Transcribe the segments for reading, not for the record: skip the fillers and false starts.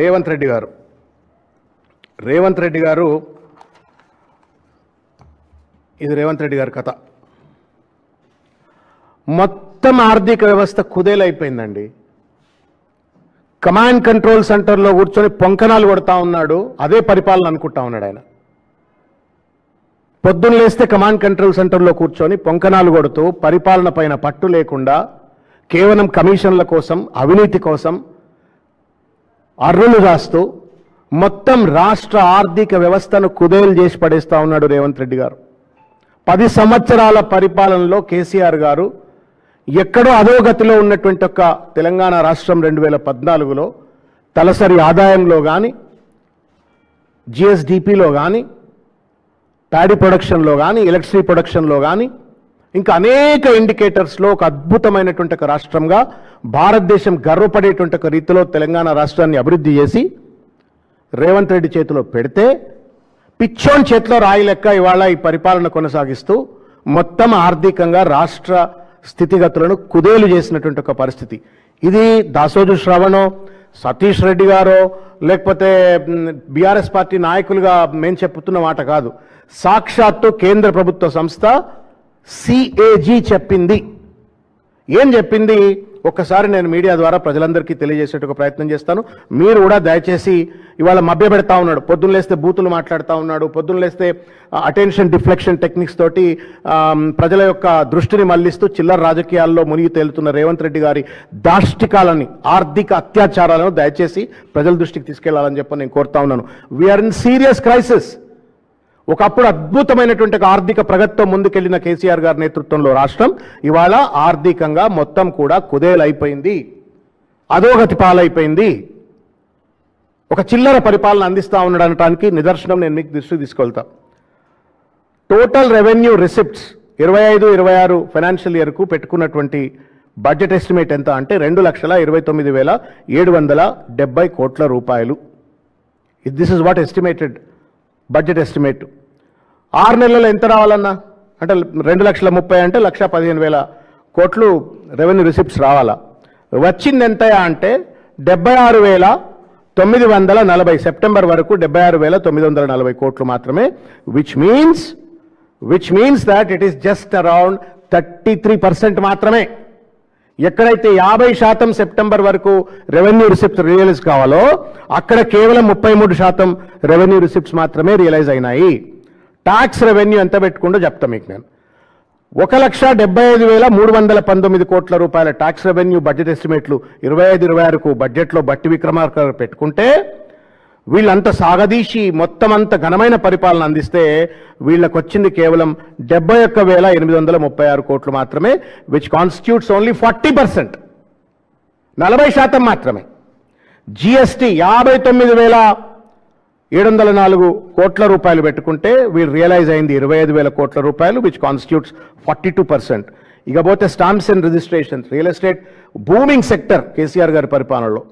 రేవంత్ రెడ్డి గారు ఇది రేవంత్ రెడ్డి గారి కథ. మొత్తం ఆర్థిక వ్యవస్థ కుదేలైపోయిందండి. కమాండ్ కంట్రోల్ సెంటర్లో కూర్చొని పొంకనాలు కొడతా ఉన్నాడు, అదే పరిపాలన అనుకుంటా ఉన్నాడు ఆయన. పొద్దున్న లేస్తే కమాండ్ కంట్రోల్ సెంటర్లో కూర్చొని పొంకనాలు కొడుతూ పరిపాలన పైన పట్టు లేకుండా కేవలం కమిషన్ల కోసం, అవినీతి కోసం అర్రులు రాస్తూ మొత్తం రాష్ట్ర ఆర్థిక వ్యవస్థను కుదేలు చేసి పడేస్తా ఉన్నాడు రేవంత్ రెడ్డి గారు. 10 సంవత్సరాల పరిపాలనలో కేసీఆర్ గారు ఎక్కడో అధోగతిలో ఉన్నటువంటి ఒక తెలంగాణ రాష్ట్రం 2014లో తలసరి ఆదాయంలో కానీ, జిఎస్డిపిలో కానీ, ప్యాడీ ప్రొడక్షన్లో కానీ, ఎలక్ట్రిసిటీ ప్రొడక్షన్లో కానీ, ఇంకా అనేక ఇండికేటర్స్లో ఒక అద్భుతమైనటువంటి ఒక రాష్ట్రంగా భారతదేశం గర్వపడేటువంటి ఒక రీతిలో తెలంగాణ రాష్ట్రాన్ని అభివృద్ధి చేసి రేవంత్ రెడ్డి చేతిలో పెడితే, పిచ్చోన్ చేతిలో రాయి లెక్క ఇవాళ ఈ పరిపాలన కొనసాగిస్తూ మొత్తం ఆర్థికంగా రాష్ట్ర స్థితిగతులను కుదేలు చేసినటువంటి ఒక పరిస్థితి. ఇది దాసోజు శ్రవణో, సతీష్ రెడ్డి గారో, లేకపోతే బీఆర్ఎస్ పార్టీ నాయకులుగా మేము చెప్తున్న మాట కాదు. సాక్షాత్తు కేంద్ర ప్రభుత్వ సంస్థ సిఏజీ చెప్పింది. ఏం చెప్పింది ఒక్కసారి నేను మీడియా ద్వారా ప్రజలందరికీ తెలియజేసేట ప్రయత్నం చేస్తాను. మీరు కూడా దయచేసి ఇవాళ మభ్య పెడతా ఉన్నాడు, పొద్దున్న లేస్తే బూతులు మాట్లాడుతూ ఉన్నాడు, పొద్దున్న లేస్తే అటెన్షన్ డిఫ్లెక్షన్ టెక్నిక్స్ తోటి ప్రజల యొక్క దృష్టిని మళ్లిస్తూ చిల్లర రాజకీయాల్లో మునిగి తేలుతున్న రేవంత్ రెడ్డి గారి దాష్టికాలని, ఆర్థిక అత్యాచారాలను దయచేసి ప్రజల దృష్టికి తీసుకెళ్లాలని చెప్పి నేను కోరుతా ఉన్నాను. We are in serious crisis. ఒకప్పుడు అద్భుతమైనటువంటి ఆర్థిక ప్రగతితో ముందుకెళ్లిన కేసీఆర్ గారి నేతృత్వంలో రాష్ట్రం ఇవాళ ఆర్థికంగా మొత్తం కూడా కుదేలైపోయింది, అధోగతి పాలైపోయింది. ఒక చిల్లర పరిపాలన అందిస్తూ ఉండడానికి నిదర్శనం నేను మీకు దృష్టికి తీసుకెళ్తా. టోటల్ రెవెన్యూ రిసిప్ట్స్ 25-26 ఫైనాన్షియల్ ఇయర్కు పెట్టుకున్నటువంటి బడ్జెట్ ఎస్టిమేట్ ఎంత అంటే 2,29,770 కోట్ల రూపాయలు. This is what estimated budget estimate. 6 నెలల్లో ఎంత రావాలన్నా అంటే 2,30,000 అంటే 1,15,000 కోట్లు రెవెన్యూ రిసిప్ట్స్ రావాలా. వచ్చింది ఎంత అంటే 76,940 సెప్టెంబర్ వరకు 76,940 కోట్లు మాత్రమే. Which means that it is just around 33% మాత్రమే. ఎక్కడైతే 50% సెప్టెంబర్ వరకు రెవెన్యూ రిసిప్ట్స్ రియలైజ్ కావాలో అక్కడ కేవలం 33% రెవెన్యూ రిసిప్ట్స్ మాత్రమే రియలైజ్ అయినాయి. ట్యాక్స్ రెవెన్యూ ఎంత పెట్టుకుంటూ చెప్తా మీకు నేను. 1,75,319 కోట్ల రూపాయల ట్యాక్స్ రెవెన్యూ బడ్జెట్ ఎస్టిమేట్లు 25-26కు బడ్జెట్లో బట్టి విక్రమార్క పెట్టుకుంటే, వీళ్ళంతా సాగదీసి మొత్తం అంత ఘనమైన పరిపాలన అందిస్తే వీళ్ళకు వచ్చింది కేవలం 71,836 కోట్లు మాత్రమే. విచ్ కాన్స్టిట్యూట్స్ ఓన్లీ 40%, 40% మాత్రమే. జిఎస్టీ 59,704 కోట్ల రూపాయలు పెట్టుకుంటే వీళ్ళు రియలైజ్ అయింది 25,000 కోట్ల రూపాయలు, విచ్ కాన్స్టిట్యూట్స్ 42%. ఇకపోతే stamps and registrations, real estate booming sector KCR గారి పరిపాలనలో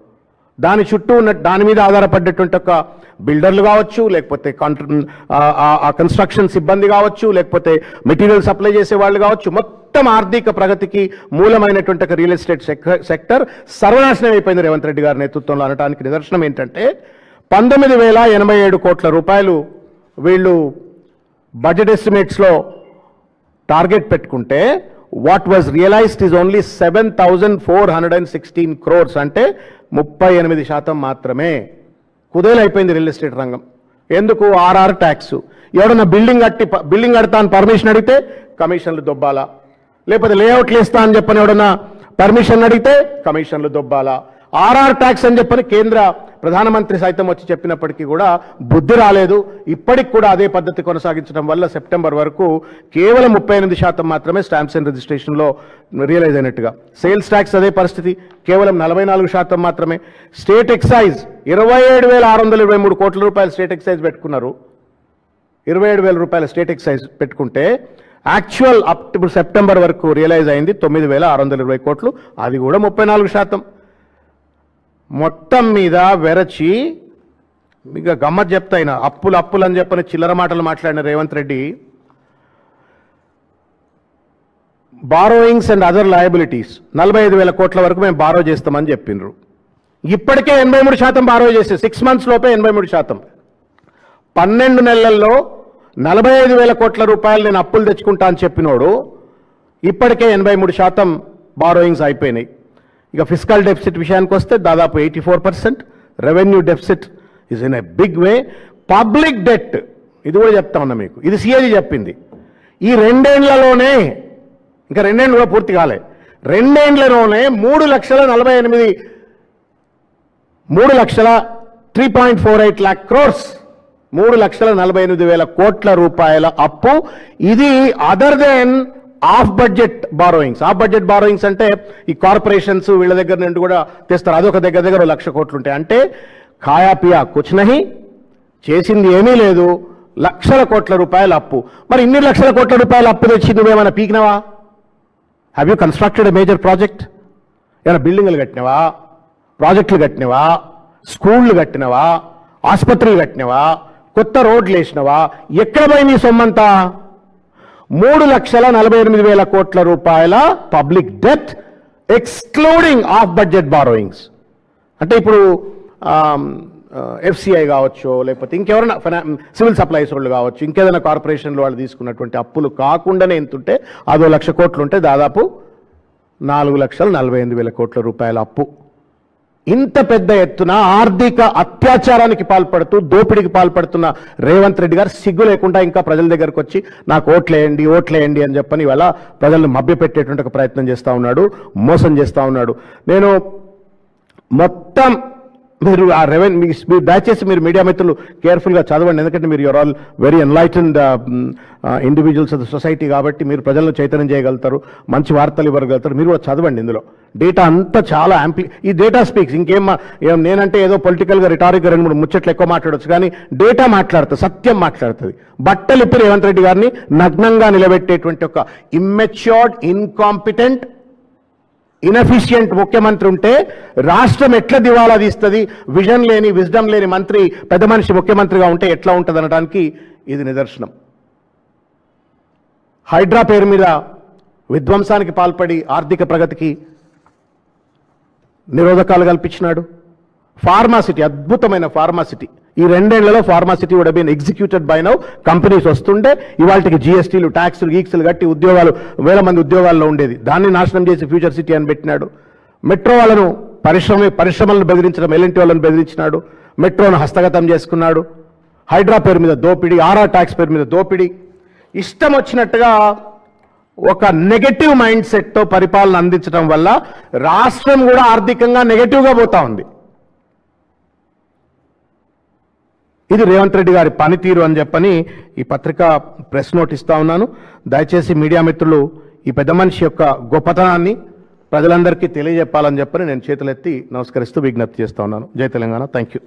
దాని చుట్టూ ఉన్న దాని మీద ఆధారపడ్డటువంటి ఒక బిల్డర్లు కావచ్చు, లేకపోతే కన్స్ట్రక్షన్ సిబ్బంది కావచ్చు, లేకపోతే మెటీరియల్ సప్లై చేసే వాళ్ళు కావచ్చు, మొత్తం ఆర్థిక ప్రగతికి మూలమైనటువంటి ఒక రియల్ ఎస్టేట్ సెక్టర్ సర్వనాశనం అయిపోయింది రేవంత్ రెడ్డి గారి నేతృత్వంలో అనడానికి నిదర్శనం ఏంటంటే 19,087 కోట్ల రూపాయలు వీళ్ళు బడ్జెట్ ఎస్టిమేట్స్లో టార్గెట్ పెట్టుకుంటే what was realised is only 7,416 crores, అంటే 38% మాత్రమే. కుదేలైపోయింది రియల్ ఎస్టేట్ రంగం. ఎందుకు? RR tax. ఎవడన్నా బిల్డింగ్ కడతా అని పర్మిషన్ అడిగితే కమిషన్లు దొబ్బాలా, లేకపోతే లేఅవుట్లు వేస్తా అని చెప్పని ఎవడన్నా పర్మిషన్ అడిగితే కమిషన్లు దొబ్బాలా. ఆర్ఆర్ ట్యాక్స్ అని చెప్పని కేంద్ర ప్రధానమంత్రి సైతం వచ్చి చెప్పినప్పటికీ కూడా బుద్ధి రాలేదు. ఇప్పటికి కూడా అదే పద్ధతి కొనసాగించడం వల్ల సెప్టెంబర్ వరకు కేవలం 38% మాత్రమే స్టాంప్స్ అండ్ రిజిస్ట్రేషన్లో రియలైజ్ అయినట్టుగా. సేల్స్ ట్యాక్స్ అదే పరిస్థితి, కేవలం 44% మాత్రమే. స్టేట్ ఎక్సైజ్ 27,623 కోట్ల రూపాయలు స్టేట్ ఎక్సైజ్ పెట్టుకున్నారు. 27,000 రూపాయల స్టేట్ ఎక్సైజ్ పెట్టుకుంటే యాక్చువల్ అప్ టు సెప్టెంబర్ వరకు రియలైజ్ అయింది 9,620 కోట్లు, అది కూడా 34%. మొత్తం మీద వెరచి మీకు గమ్మత్ చెప్తాయిన అప్పులు అని చెప్పని చిల్లర మాటలు మాట్లాడిన Revanth Reddy borrowings and other liabilities 45,000 కోట్ల వరకు మేము బారో చేస్తామని చెప్పిండ్రు. ఇప్పటికే 83% బారో చేసి 6 months లోపే 83%. 12 నెలల్లో 45,000 కోట్ల రూపాయలు నేను అప్పులు తెచ్చుకుంటా అని చెప్పినోడు ఇప్పటికే 83% బారోయింగ్స్ అయిపోయినాయి. ఇక ఫిస్కల్ డెఫిసిట్ విషయానికి వస్తే దాదాపు 84%. Revenue deficit is in a big way. Public debt ఇది కూడా చెప్తా ఉన్నా మీకు, ఇది సిఏజీ చెప్పింది. ఈ 2 ఏళ్లలోనే, ఇంకా 2 ఏళ్ళు కూడా పూర్తి కాలే, 2 ఏళ్లలోనే 3,3,48 lakh crores 3,48,000 కోట్ల రూపాయల అప్పు. ఇది other than off budget borrowings. Off budget borrowings అంటే ఈ కార్పొరేషన్స్ వీళ్ళ దగ్గర నుండి కూడా తెస్తారు, అదొక దగ్గర 1,00,000 కోట్లు ఉంటాయి. అంటే ఖాయా పియా కుచ్ నహీ, చేసింది ఏమీ లేదు, లక్షల కోట్ల రూపాయల అప్పు. మరి ఇన్ని లక్షల కోట్ల రూపాయల అప్పు తెచ్చి నువ్వేమైనా పీకినవా? Have you constructed a major project? ఏమైనా బిల్డింగ్లు కట్టినవా, ప్రాజెక్టులు కట్టినవా, స్కూళ్ళు కట్టినవా, ఆసుపత్రులు కట్టినవా, కొత్త రోడ్లు వేసినవా? ఎక్కడ పోయింది ఈ సొమ్మంతా? 3,48,000 కోట్ల రూపాయల public debt excluding of budget borrowings. అంటే ఇప్పుడు ఎఫ్సిఐ కావచ్చు, లేకపోతే ఇంకెవరైనా సివిల్ సప్లైస్ వాళ్ళు కావచ్చు, ఇంకేదైనా కార్పొరేషన్లు వాళ్ళు తీసుకున్నటువంటి అప్పులు కాకుండానే ఎంతుంటే అదో 1,00,000 కోట్లు ఉంటే దాదాపు 4,48,000 కోట్ల రూపాయల అప్పు. ఇంత పెద్ద ఎత్తున ఆర్థిక అత్యాచారానికి పాల్పడుతూ దోపిడీకి పాల్పడుతున్న రేవంత్ రెడ్డి గారు సిగ్గు లేకుండా ఇంకా ప్రజల దగ్గరకు వచ్చి నాకు ఓట్లేయండి అని చెప్పని ఇవాళ ప్రజలను మభ్యపెట్టేటువంటి ఒక ప్రయత్నం చేస్తూ ఉన్నాడు, మోసం చేస్తూ ఉన్నాడు. నేను మొత్తం మీరు ఆ రెవెన్యూ దయచేసి మీరు మీడియా మిత్రులు కేర్ఫుల్గా చదవండి, ఎందుకంటే మీరు you are all very enlightened individuals of the society కాబట్టి మీరు ప్రజలను చైతన్యం చేయగలుగుతారు, మంచి వార్తలు ఇవ్వగలుగుతారు. మీరు కూడా చదవండి, ఇందులో డేటా అంతా చాలా ఈ డేటా స్పీక్స్. నేనంటే ఏదో పొలిటికల్గా రిటారిక్గా 2-3 ముచ్చట్లు ఎక్కువ మాట్లాడవచ్చు, కానీ డేటా మాట్లాడుతుంది, సత్యం మాట్లాడుతుంది. బట్టలిప్పి రేవంత్ రెడ్డి గారిని నగ్నంగా నిలబెట్టేటువంటి ఒక ఇమ్మెచ్యూర్డ్, ఇన్కాంపిటెంట్, ఇన్ఎఫిషియంట్ ముఖ్యమంత్రి ఉంటే రాష్ట్రం ఎట్లా దివాలా తీస్తుంది? విజన్ లేని, విజ్డమ్ లేని మంత్రి, పెద్ద మనిషి ముఖ్యమంత్రిగా ఉంటే ఎట్లా ఉంటుంది అనడానికి ఇది నిదర్శనం. హైడ్రా పేరు మీద విధ్వంసానికి పాల్పడి ఆర్థిక ప్రగతికి నిరోధకాలు కల్పించినాడు. ఫార్మాసిటీ, అద్భుతమైన ఫార్మాసిటీ, ఈ 2 ఏళ్లలో pharma city would been executed by now. Companies వస్తుండే ఇవాళకి జిఎస్టీలు, ట్యాక్సులు, గీక్సులు కట్టి ఉద్యోగాలు, 1000 మంది ఉద్యోగాల్లో ఉండేది, దాన్ని నాశనం చేసి ఫ్యూచర్ సిటీ అని పెట్టినాడు. మెట్రో వాళ్ళను పరిశ్రమలను బెదిరించడం, ఎల్ఎన్టీ వాళ్ళను బెదిరించినాడు, మెట్రోను హస్తగతం చేసుకున్నాడు. హైడ్రా పేరు మీద దోపిడీ, ఆర్ఆర్ ట్యాక్స్ పేరు మీద దోపిడీ, ఇష్టం వచ్చినట్టుగా ఒక నెగటివ్ మైండ్ సెట్తో పరిపాలన అందించడం వల్ల రాష్ట్రం కూడా ఆర్థికంగా నెగటివ్గా పోతా ఉంది. ఇది రేవంత్ రెడ్డి గారి పనితీరు అని చెప్పని ఈ పత్రిక ప్రెస్ నోట్ ఇస్తా ఉన్నాను. దయచేసి మీడియా మిత్రులు ఈ పెద్ద మనిషి యొక్క గొప్పతనాన్ని ప్రజలందరికీ తెలియజెప్పాలని చెప్పని నేను చేతులెత్తి నమస్కరిస్తూ విజ్ఞప్తి చేస్తా ఉన్నాను. జై తెలంగాణ. Thank you.